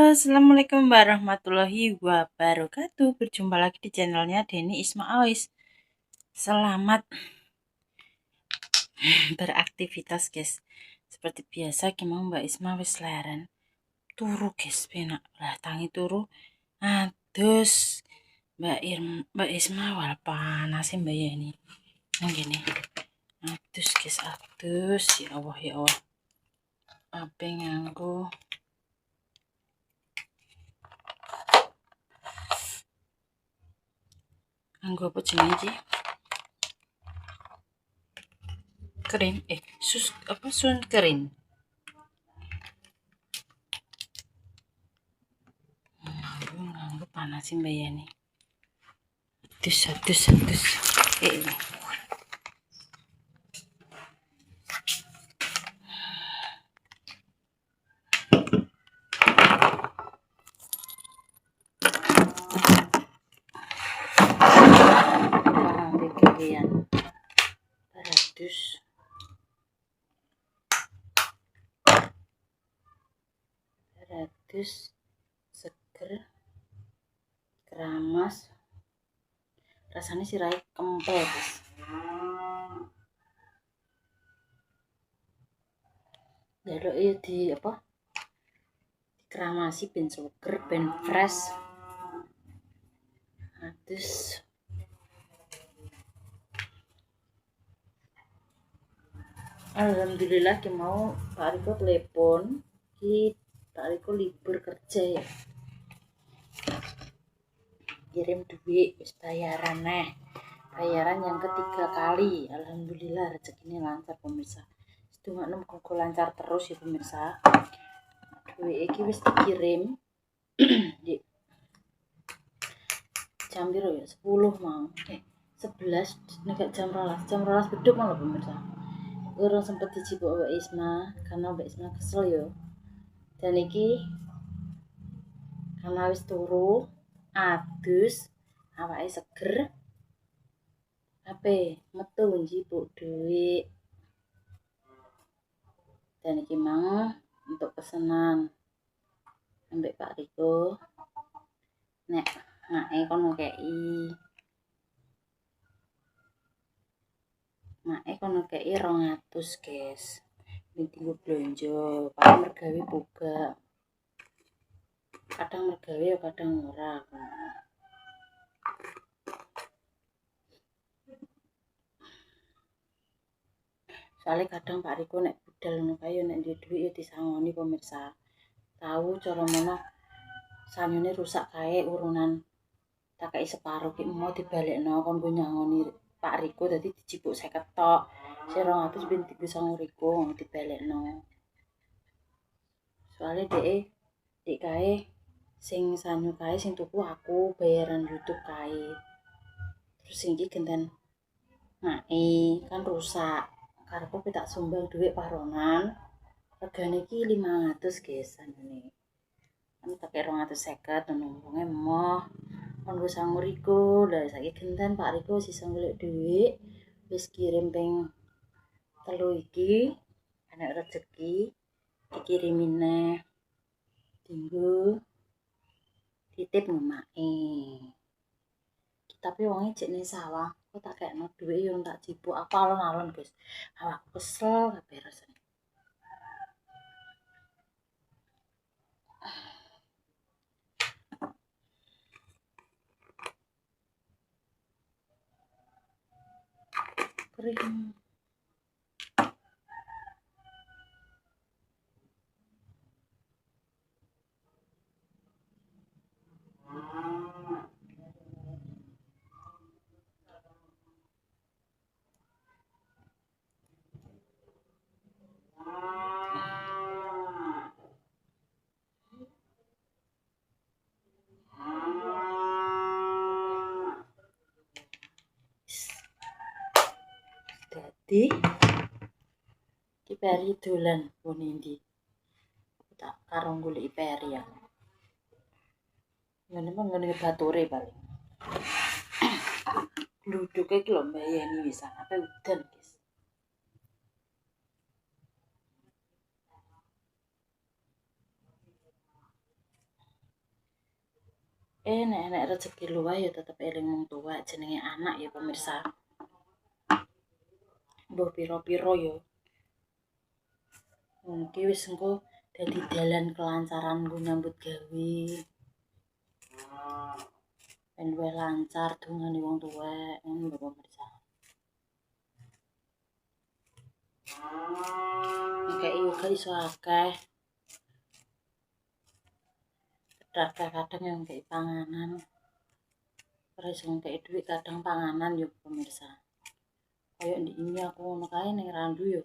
Assalamualaikum warahmatullahi wabarakatuh. Berjumpa lagi di channelnya Deni Isma Awis. Selamat beraktivitas guys. Seperti biasa gimana Mbak Isma wis leren turu guys, penak lah tangi turu. Adus Mbak Isma wal panas Mbak ini. Nah gini. Adus guys, adus ya Allah ya Allah. Apa nganggo apa jenenge iki? Kering sun kering. Nganggo panas sih Mbak Yani. Adus. Ini. Radus seger keramas rasanya sirai kempel guys. Jaluk ya di dikeramasi ben seger ben fresh. Adus alhamdulillah ki mau Pak Riko telepon ki Pak Riko libur kerja ya, kirim duit wis bayaran yang ketiga kali. Alhamdulillah rezekinya lancar pemirsa. Sedungakno muga lancar terus ya pemirsa. Duit iki wis dikirim di jam piro ya 10 mau 11 nek jam 12 beduk malah pemirsa. Urung sempet dijipuk Mbak Isma karena Mbak Isma kesel yo. Dan iki karena wis turu adus awake seger ape metu njipuk duit. Dan iki mang untuk pesanan ambek Pak Riko nek mae kon ngekei 200 guys. Tinggal belanja paling mergawe buka, kadang mergawe kadang ora. Soalnya kadang Pak Riko nek budal ngono kae nek duwe duit ya disangoni pemirsa. Tahu cara mono sanyune rusak kae urunan tak kei separo ki mau dibalekno kon go nyangoni Pak Riko dadi dijipuk 50 tok. Sing 200 ben dienggo sang Riko dibalekno. Soale dek kae sing sanyu kae sing tuku aku bayaran YouTube kae. Terus sing iki genten kan rusak. Karepku tak sumbang duit paronan. Regane iki 500 guys sanune. Kan tak 250 ngono emoh. Kon go sang Riko, lah saiki genten Pak Riko sisa golek duit. Wis kirim ping 3 iki. Ana rezeki dikirimine. Dinggo titip ngemae. Tapi wonge jek ning sawah, kok tak kekno duit yo tak jipuk. Aku alon-alon, guys. Awakku kesel kabeh rasane. Kering. Dadi iki peri dolan ngene ndi. Tak karo golek peri ya. Ngene mah ngene bature paling. Luduke iki lho mbayani wis ape udan guys. nek rezeki luwih ya tetep eling wong tua, jenenge anak ya pemirsa. Mbah pira-pira ya. Mungkin wis engko dadi dalan kelancaran nggo nyambut gawe. Ben luwih lancar dongane wong tuwek, ngono lho pemirsa. Ngekeki uga iso akeh. Kadang yang ngekeki panganan. Ora iso ngekeki dhuwit kadang panganan ya pemirsa. Kayak ndek ini aku ngono kae ning randu ya.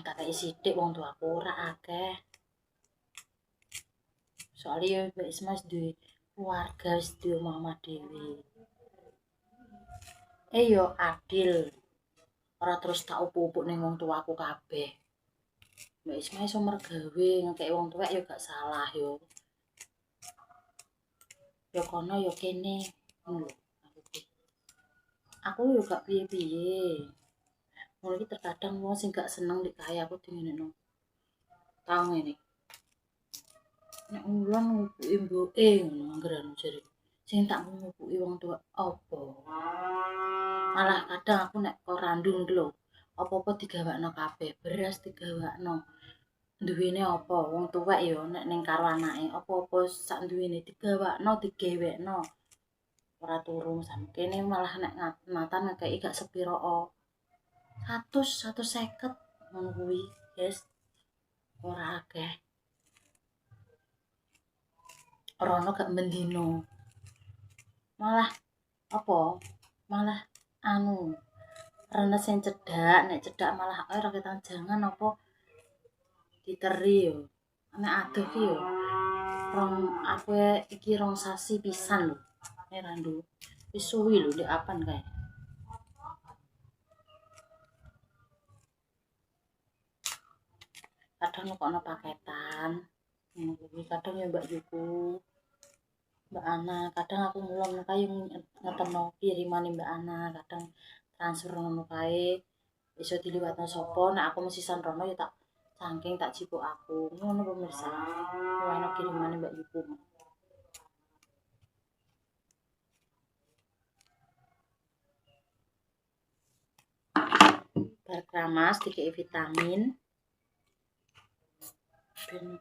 Tak kei sithik wong tuaku ora akeh. Soale ya Mbak Isma wis duwe keluarga, wis duwe omah dhewe. Yo adil. Ora terus tak upuk-upuk ning wong tuaku kabeh. Mbak Isma iso mergawe ngekeki wong tuwek ya gak salah yo. Yo kono yo kene. Ngono lho. Aku yo gak piye-piye. Mulai iki terkadang wong sing gak seneng nek kaya aku dingenekno. Tau ngene. Nek wulan ngupuki mboke ngono anggeran jare. Sing tak ngupuki wong tuwa apa? Malah kadang aku nek kok randung lho, apa-apa digawakno kabeh, beras digawakno. Duwene apa? Wong tuwek ya nek ning karo anake, apa-apa sak duwene digawakno, digewekno. Ora turu samkene malah nek matan ngekeki gak sepiro. 150 ngono kuwi, yes. Ora akeh. Ora ono gak mendino. Malah apa? Malah rene sing cedhak, nek cedhak malah ora ketang jangan apa diteri yo. Nek adoh ki yo aku iki rong sasi pisan lho. Nek randu. Wis suwi lho ndek apan kae. Kadang nukokno paketan. Kadang ya Mbak Yuku. Mbak Ana, kadang aku mulon kae ngetemno kirimane Mbak Ana, kadang transfer ngono kae. Iso diliwatno sapa, nek aku mesisan rono ya tak saking tak jipuk aku. Ngono pemirsa. Ono kirimane Mbak Yuku. Bar kramas dikei vitamin. Ben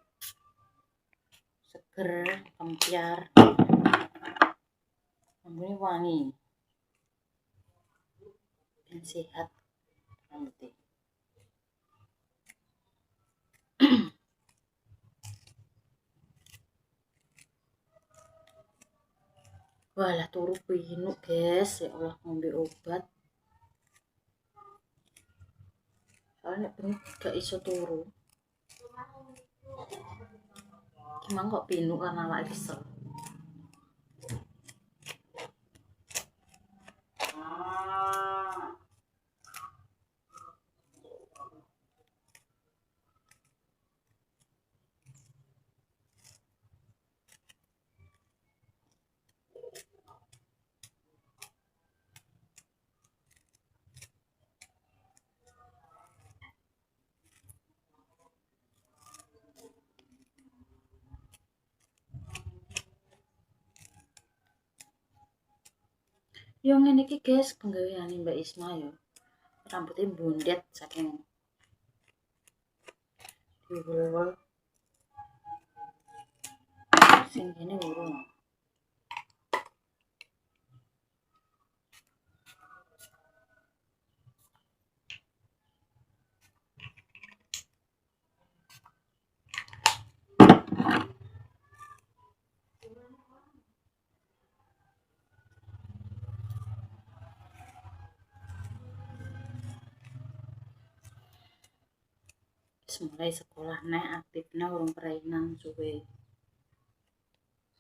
seger, kempiar. Ambune wangi. Ben sehat rambutnya. Walah turu pinuk, guys. Ya Allah ngombe obat. Soalnya bengi gak iso turu. Gimana kok pinuk karena awake kesel. Yo ngene iki guys, penggaweane Mbak Isma yo. Rambutnya bundet saking diwul-wul. Sing kene urung. Mulai sekolah nek aktifnya urung perainan suwe.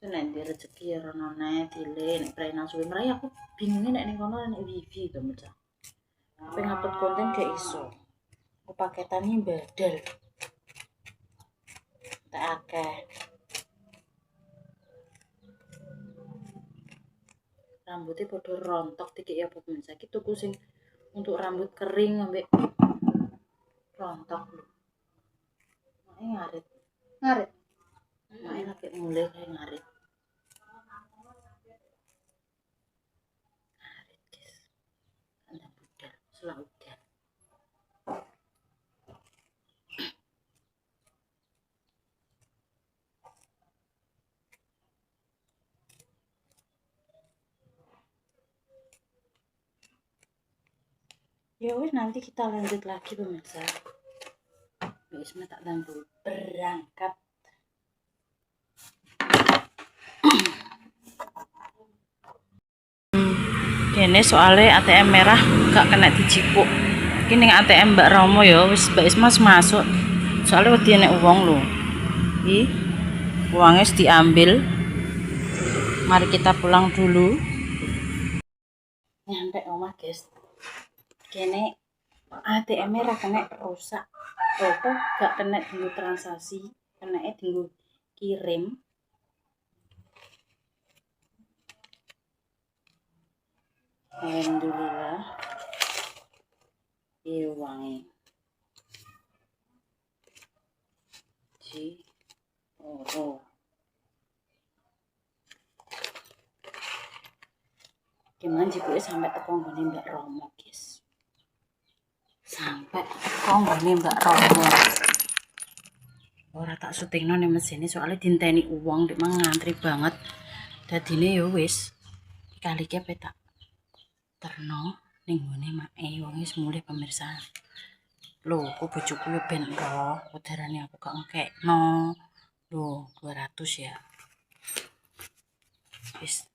Nek ndek rezeki ya rono nek dile nek perainan suwe mrai aku bingungnya nek ning kono nek wifi to meca. Apa ngupload konten gak iso. Paketane badal. Tak akeh. Rambutnya padha rontok dikek apa pemirsa. Iki tuku sing untuk rambut kering ambek rontok lho. Ngarit. Mak lagi mulai kayak ngarit. Ya wis, nanti kita lanjut lagi pemirsa. Isma tak tangguh berangkat. Kene soalnya ATM merah gak kena dijipuk. Kini ATM Mbak Romo ya wis Mbak Isma masuk. Soalnya wedi enek uang lho. Ih, uangnya diambil. Mari kita pulang dulu. Nyampe omah guys. Kene ATM merah kena rusak. Apa gak kena dinggo transaksi, kena dinggo kirim. Alhamdulillah. Iya uangnya. Oh. Gimana jika sampai teko nggone Mbak Romo, guys. Sampai teko nggone Mbak Romo. Ora tak syutingno ning mesine soalnya dinteni uang nek mang ngantri banget. Dadine ya wis kali ki tak terno ning nggone make wong wis mulih pemirsa. Lho, kok bojoku yo ben roh, udarane aku gak ngekekno. Lho, 200 ya. Wis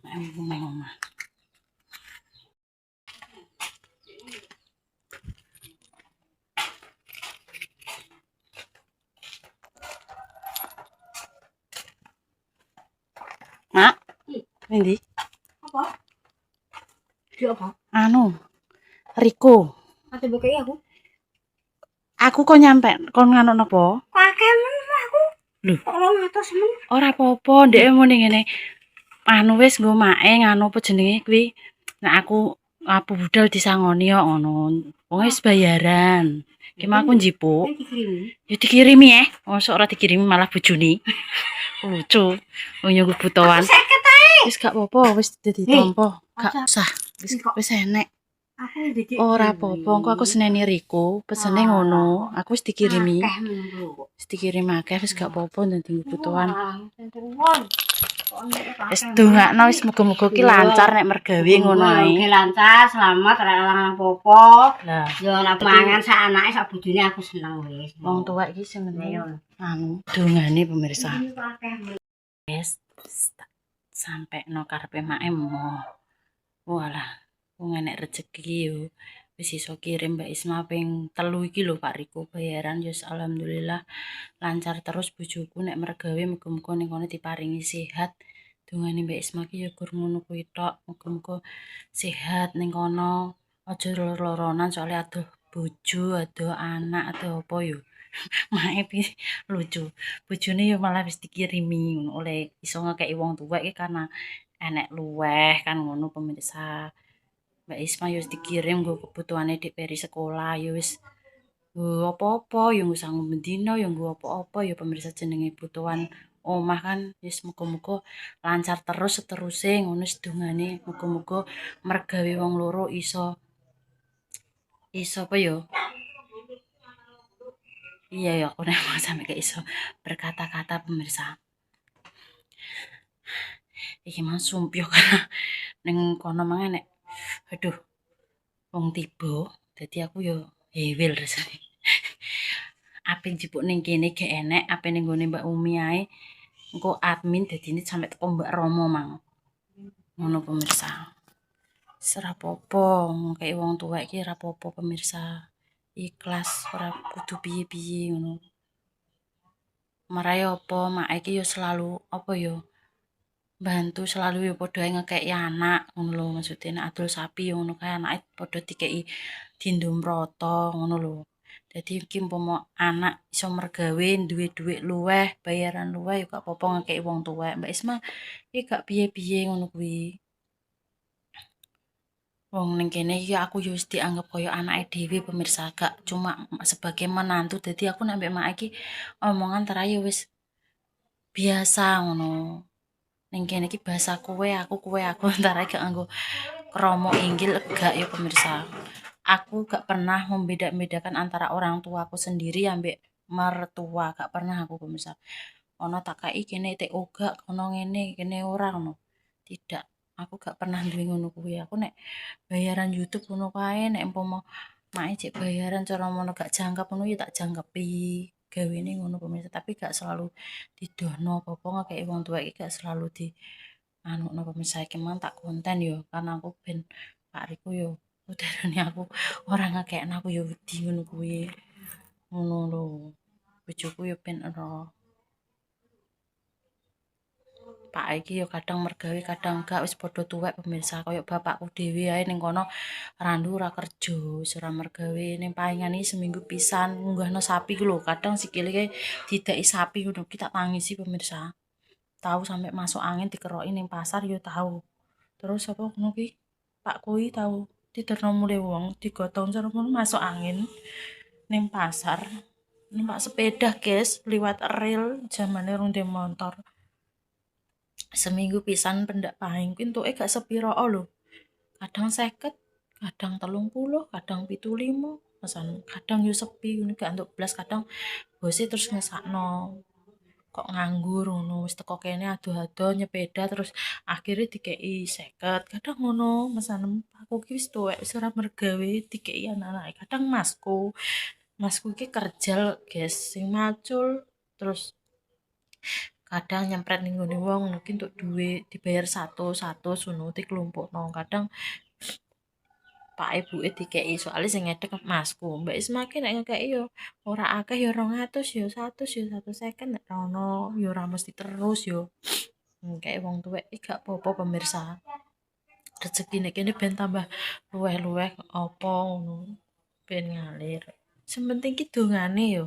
mek omah. Nak, endi? Apa? Dia apa? Anu, Riko. Ate bokei aku. Aku kok nyampe kon nganu napa? Kakek men aku. Lho, Tolong atus men. ora apa-apa, ndek muni ngene. Anu wis nggo mae nganu apa jenenge kuwi. Nek aku apa budal disangoni kok ngono. Wong wis bayaran. Ki aku njipuk. Dikirimi. Ya dikirimi Mosok ora dikirimi malah bojone. Lucu. Wong nyunggu butuhan. Wis gak apa-apa, wis dadi tampa. Gak usah. Wis enek. Aku dikit. Ora apa-apa, engko aku seneni Riko, pesene ngono. Aku wis dikirimi. Wis dikirim akeh wis gak apa-apa dadi kebutuhan. Wis dongakno wis muga-muga ki lancar nek mergawe ngono ae. Nggih lancar, selamat, ora ana apa-apa. Lah, yo nek mangan sak anake sak bojone aku seneng wis. Wong tuwek iki sing anu dongane pemirsa. Wis sampai no karepe make moh. Walah, wong enek rezeki yo. Wis iso kirim Mbak Isma ping 3 iki lho Pak Riko bayaran yo alhamdulillah lancar terus bojoku nek mergawe muga-muga ning kono diparingi sehat. Dongane Mbak Isma ki yo gur ngono kuwi tok, muga-muga sehat ning kono. Aja loro-loronan soalnya aduh bojo, aduh anak, aduh apa yo. Mae lucu. Bojone yo malah wis dikirimi ngono oleh iso ngekeki wong tuwek iki karena enek luweh kan ngono pemirsa. Mbak Isma yo dikirim nggo kebutuhane Dik Peri sekolah yo wis nggo apa-apa yo nggo sanggup bendina yo nggo apa-apa yo pemirsa jenenge butuhan omah kan wis muga-muga lancar terus seteruse ngono sedungane muga-muga mergawe wong loro iso apa yo iya ya aku nek sampe kayak iso berkata-kata pemirsa iki mah sumpyo karena ning kono mangan nek aduh wong tiba dadi aku yo hewil rasane ape njupuk ning kene gak enek ape ning gone Mbak Umi ae engko admin dadine sampe teko Mbak Romo mang ngono pemirsa ora apa-apa kayak wong tuwek iki ora apa-apa pemirsa ikhlas ora kudu piye-piye ngono marai apa mak iki yo selalu apa yo bantu selalu yo padha ngekeki anak ngono lho maksudnya nek adol sapi yo ngono kae anake padha dikeki dindo mrata ngono lho dadi iki umpama anak iso mergawe duwe dhuwit luweh bayaran luweh yo gak apa-apa ngekeki wong tuwek Mbak Isma iki gak piye-piye ngono kuwi wong ning kene iki aku yo wis dianggap koyo anake dhewe pemirsa gak cuma sebagai menantu dadi aku nek mbek mak iki omongan terakhir wis biasa ngono ning kene iki bahasa kowe aku antara gak nganggo kromo inggil gak ya pemirsa aku gak pernah membeda-bedakan antara orang tua aku sendiri ambek mertua gak pernah aku pemirsa ono tak kai kene TO gak ono ngene kene ora ngono tidak aku gak pernah duwe ngono kuwi. Aku nek bayaran YouTube ngono kae, nek umpama mae cek bayaran cara ngono gak jangkep ngono ya tak jangkepi. Gawene ngono pemirsa, tapi gak selalu didono apa-apa ngekeki wong tuwek iki gak selalu di anu pemirsa iki mang tak konten yo karena aku ben Pak Riko yo udarane aku ora ngekekno aku yo wedi ngono kuwi. Ngono lho. Bojoku yo ben ero. Pak iki yo kadang mergawe kadang gak wis padha tuwek pemirsa kaya bapakku dhewe ae ning kono randu ora kerja wis ora mergawe ning palingan iki seminggu pisan ngunggahno sapi ku lho kadang sikile didaki sapi ngono ki tak tangisi pemirsa tahu sampai masuk angin dikeroki ning pasar yo tahu terus apa ngono ki Pak kuwi tahu diterno mule wong digotong cara ngono masuk angin ning pasar numpak sepeda guys liwat rel zamane rung ndek motor seminggu pisan pendak paing entuke gak sepiro lho kadang 50 kadang 30 kadang 75 pesan kadang yo sepi ngono gak entuk blas kadang bose terus ngesakno kok nganggur ngono wis teko kene ado-ado nyepeda terus akhirnya dikei 50 kadang ngono pesan aku ki wis tuwek wis ora mergawe dikei anak-anak kadang masku ki kerja guys sing macul terus kadang nyempret ning nggone wong mungkin untuk duit dibayar satu ngono dikelompokno kadang Pak ibuke dikeki soalnya sing ngedek masku mbak semakin nek ngekeki yo ora akeh yo 200 yo 100 yo 150 nek ono yo ora mesti terus yo kayak wong tuwek iki gak apa-apa pemirsa rezeki nek kene ben tambah luweh-luweh apa ngono ben ngalir sementing ki dongane yo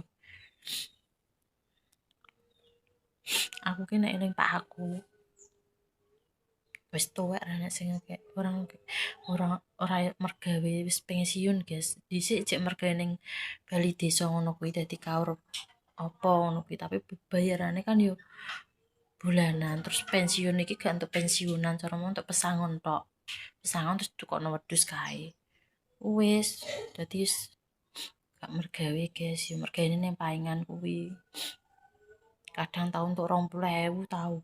aku ki nek eling Pak aku wis tuwek ra nek sing kayak orang ora mergawe wis pensiun guys dhisik cek mergawe ning Bali desa ngono kuwi dadi kaur apa ngono kuwi tapi bayarane kan yo bulanan terus pensiun iki gak untuk pensiunan cara mau untuk pesangon tok pesangon terus tukokno wedhus kae wis dadi wis gak mergawe guys yo mergawe ning paingan kuwi kadang tahun untuk 20.000 tau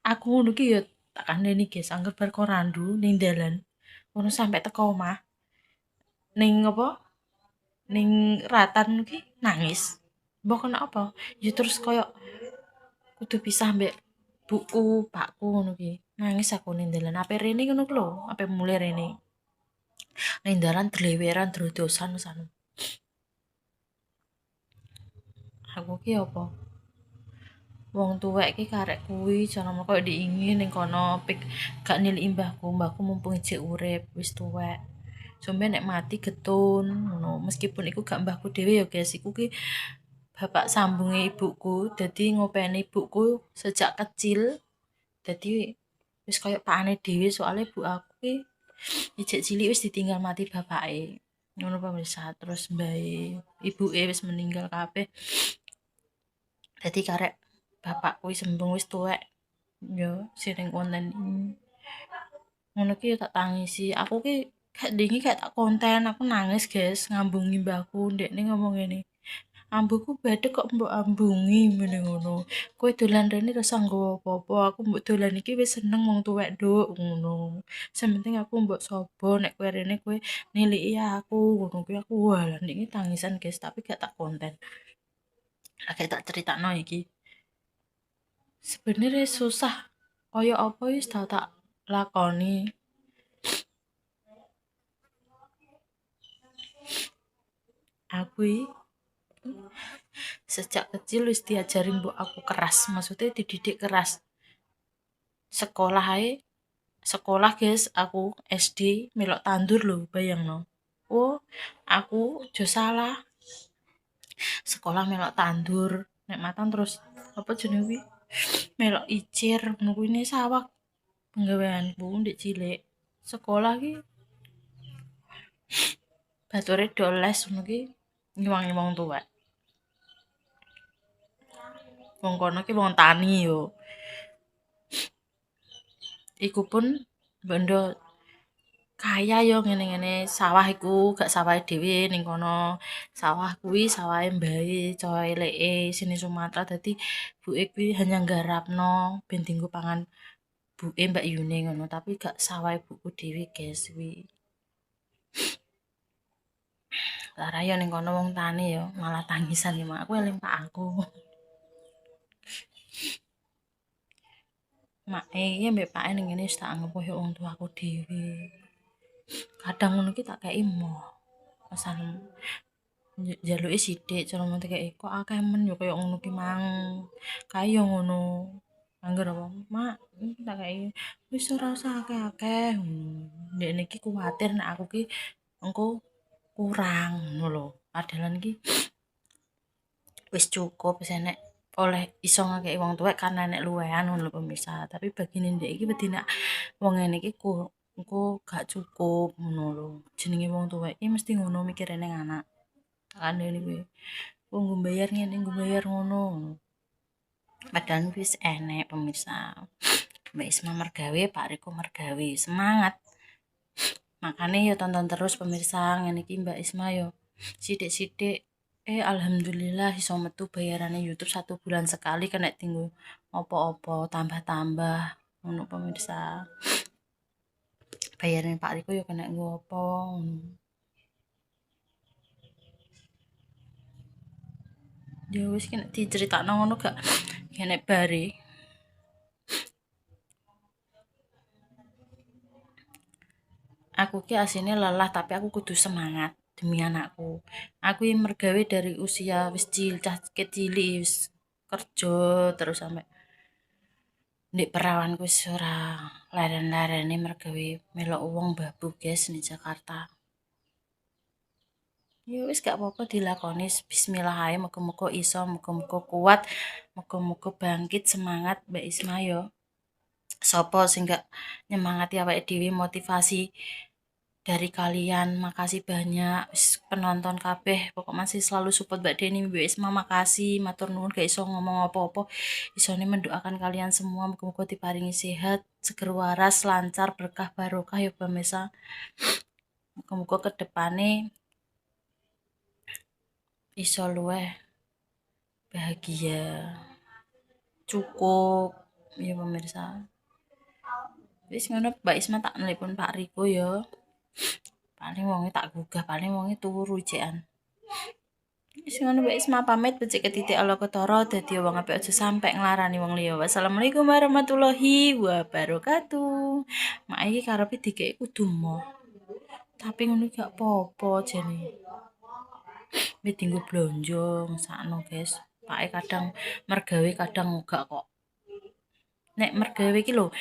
aku ngono ki ya tak kandhani guys anggere bar korandu ning dalan ngono sampe teko omah ning apa ning ratan ki nangis mbok kena apa ya terus koyo kudu pisah mbek buku pakku ngono ki nangis aku ning dalan ape rene ngono ku lho ape mulai rene ning dalan dleweran drodosan sanu aku ki apa wong tuwek ki karek kuwi jangan koyo diingin ning kono pik gak niliki mbahku mumpung isih urip wis tuwek sampe nek mati getun ngono meskipun iku gak mbahku dhewe ya guys iku ki bapak sambunge ibuku dadi ngopeni ibuku sejak kecil dadi wis koyo pakane dhewe soalnya ibu aku ki ijek cilik wis ditinggal mati bapake ngono pemirsa terus mbae ibuke wis meninggal kabeh dadi karek bapak kuwi sembung wis tuwek yo sering konten ngono ki tak tangisi aku ki gak dingi gak tak konten aku nangis guys ngambungi mbahku ndekne ngomong ngene ambuku badhe kok mbok ambungi ngene ngono kowe dolan rene rasa nggawa apa-apa aku mbok dolan iki wis seneng wong tuwek nduk ngono sementing aku mbok sapa nek kowe rene kowe niliki aku ngono kuwi aku walah niki tangisan guys tapi gak tak konten agak tak critakno iki sebenarnya susah kaya apa wis tau tak lakoni aku sejak kecil wis diajarin mbok aku keras maksudnya dididik keras sekolah ae sekolah guys aku SD melok tandur lho bayangno oh aku jo salah sekolah melok tandur nek matang terus apa jenenge kuwi melok icir ngono kuwi sawah penggaweanku ndek cilik sekolah ki bature doles ngono ki nyuwangi wong tuwek wong kono ki wong tani yo iku pun bondo kaya yo ngene-ngene sawah iku gak sawah dhewe ning kono. Sawah kuwi sawahe mbae cowok eleke sini Sumatera dadi buke kuwi hanya nggarapno ben dienggo pangan buke Mbak Yune ngono, tapi gak sawah ibuku dhewe guys kuwi. Lara yo ning kono wong tani yo malah tangisan iki mak aku eling pak aku. Mak iki mbek pake ning ngene wis tak anggap koyo wong tuaku dhewe. Kadang ngono ki tak kei emoh. Pesan jaluke sithik cara men kei kok akeh men yo koyo ngono ki mang. Kae yo ngono. Angger apa? Mak, iki tak kei wis ora usah akeh-akeh. Ndekne iki kuwatir nek aku ki engko kurang ngono lho. Padahal iki wis cukup wis enek oleh iso ngekei wong tuwek kan enek luwehan ngono lho pemirsa. Tapi bagine ndek iki wedi nek wong ngene iki engko gak cukup ngono lho. Jenenge wong tuwek iki mesti ngono mikire ning anak. Kandhane kuwi. Wong nggo bayar ngene, nggo bayar ngono. Padahal wis enek pemirsa. Mbak Isma mergawe, Pak Riko mergawe. Semangat. Makanya yo tonton terus pemirsa ngene iki Mbak Isma yo sithik-sithik alhamdulillah iso metu bayarane YouTube 1 bulan sekali kena tinggu opo-opo tambah-tambah ngono pemirsa. Bayaran Pak Riko yo kena nggo opo ngono. Ya wis kena diceritakno ngono gak kene bare. Aku ki asine lelah tapi aku kudu semangat demi anakku. Aku yang mergawe dari usia wis kecil wis kerja terus sampai ndek perawanku wis ora leren-lerene mergawe melok wong babu guys ning Jakarta. Ya wis gak apa-apa dilakoni bismillah ae muga-muga iso, muga-muga kuat, muga-muga bangkit semangat Mbak Isma yo. Sopo sing gak nyemangati awake dhewe motivasi dari kalian makasih banyak penonton kabeh pokok masih selalu support Mbak Deni Mbak Isma makasih matur nuwun gak iso ngomong apa-apa isone mendoakan kalian semua muga-muga diparingi sehat seger waras lancar berkah barokah ya pemirsa muga-muga kedepane iso luweh bahagia cukup ya pemirsa wis ngono Mbak Isma tak nelpon Pak Riko ya paling wonge tak gugah paling wonge turu jekan wis ngono Mbak Isma pamit becik ketitik ala ketara dadi wong apik aja sampe nglarani wong liya wassalamualaikum warahmatullahi wabarakatuh mak iki karepe dikeki kudu mo tapi ngono gak apa-apa jane wis dienggo blonjo ngesakno guys pake kadang mergawe kadang enggak kok nek mergawe iki lho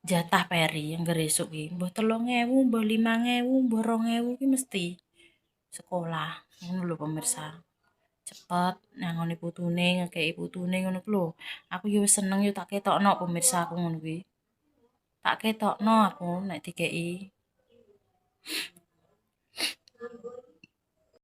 jatah peri angger esuk iki mbah 3.000 mbah 5.000 mbah 2.000 iki mesti sekolah ngono lho pemirsa cepet nangoni putune ngekeki putune ngono ku lho aku yo wis seneng yo tak ketokno pemirsa aku ngono kuwi tak ketokno aku nek dikeki